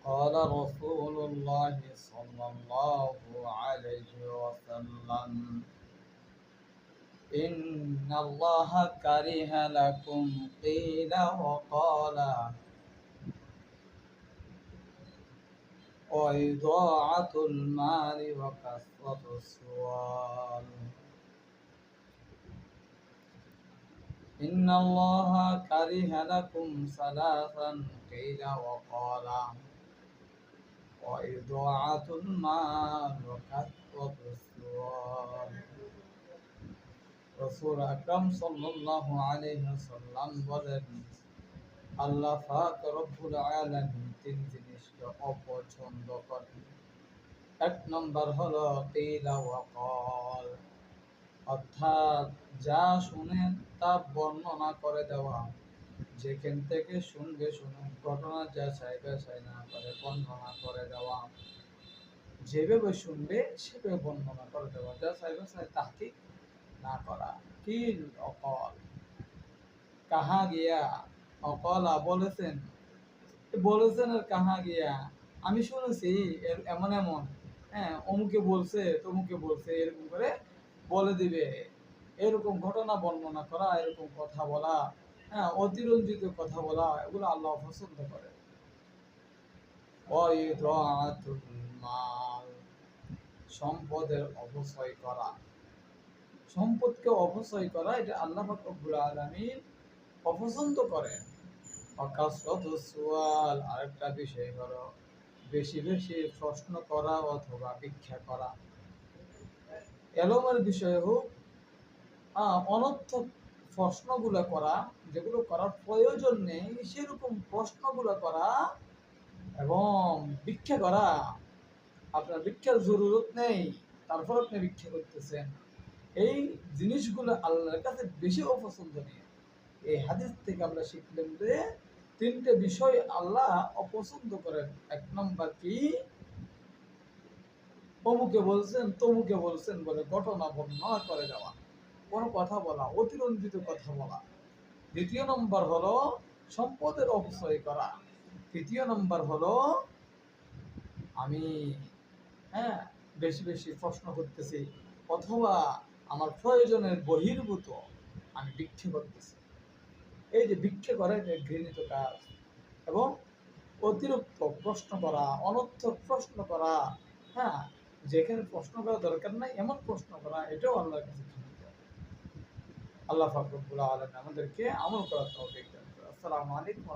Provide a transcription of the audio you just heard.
قال رسول الله صلى الله عليه وسلم إن الله كره لكم قيل وقال وإضاعة المال وكثرة السؤال. إن الله كره لكم ثلاثا قيل وقال وإضاعة المال وكثرة السؤال. রাসূল আকরাম সাল্লাল্লাহু আলাইহি ওয়াসাল্লাম বলেন, আল্লাহ পাক রব্বুল আলামিন তিন জিনিসকে অপছন্দ করেন। এক নম্বর হলো কিলা ওয়া ক্বাল, অর্থাৎ যা শুনেন তা বর্ণনা করে দেওয়া। যেখান থেকে শুনবে শুনুন, ঘটনা যা চাইবে চাই না করে বর্ণনা করে দেওয়া। যেভাবে শুনবে সেভাবে বর্ণনা করে দেওয়া, যা চাইবে চাই তাহকিক না করা। কিল অকল, কাহা গিয়া, অকলা বলেছেন, বলেছেন আর কাহা গিয়া আমি শুনেছি এমন এমন, হ্যাঁ অমুকে বলছে তমুকে বলছে, এরকম করে বলে দিবে। এরকম ঘটনা বর্ণনা করা, এরকম কথা বলা, হ্যাঁ অতিরঞ্জিত কথা বলা, এগুলো আল্লাহ পছন্দ করে। ওয়াইদাতুল মাল, সম্পদের অপচয় করা। সম্পদকে অপচয় করা এটা আল্লাহ পাক রব্বুল আলামিন অপছন্দ করেন। ওয়াকাসরাতুস সুআল, আরেকটা বিষয় হলো বেশি বেশি প্রশ্ন করা অথবা ভিক্ষা করা। এলোমের বিষয় হোক, অনর্থক প্রশ্নগুলো করা, যেগুলো করার প্রয়োজন নেই সেরকম প্রশ্নগুলো করা এবং ভিক্ষা করা। আপনার ভিক্ষার জরুরত নেই, তারপর আপনি ভিক্ষা করতেছেন, এই জিনিসগুলো আল্লাহর কাছে বেশি অপছন্দনীয়। এই হাদিস থেকে আমরা শিখলাম যে তিনটে বিষয় আল্লাহ অপছন্দ করেন। এক নম্বর কি, অমুকে বলছেন তমুকে বলছেন বলে ঘটনা বর্ণনা করে দেওয়া, কোনো কথা বলা, অতিরঞ্জিত কথা বলা। দ্বিতীয় নম্বর হলো সম্পদের অপচয় করা। তৃতীয় নম্বর হলো আমি বেশি বেশি প্রশ্ন করতেছি অথবা আমার প্রয়োজনের বহির্ভূত আমি ভিক্ষা করতেছি। এই যে ভিক্ষা করে ঘৃণিত কাজ, এবং অতিরিক্ত প্রশ্ন করা, অনর্থক প্রশ্ন করা, হ্যাঁ যেখানে প্রশ্ন করা দরকার নাই এমন প্রশ্ন করা, এটাও আল্লাহর কাছে ঘৃণিত। আল্লাহ পাক রব্বুল আলামিন আমাদেরকে আমল করার তৌফিক দান করুন। আসসালামু আলাইকুম।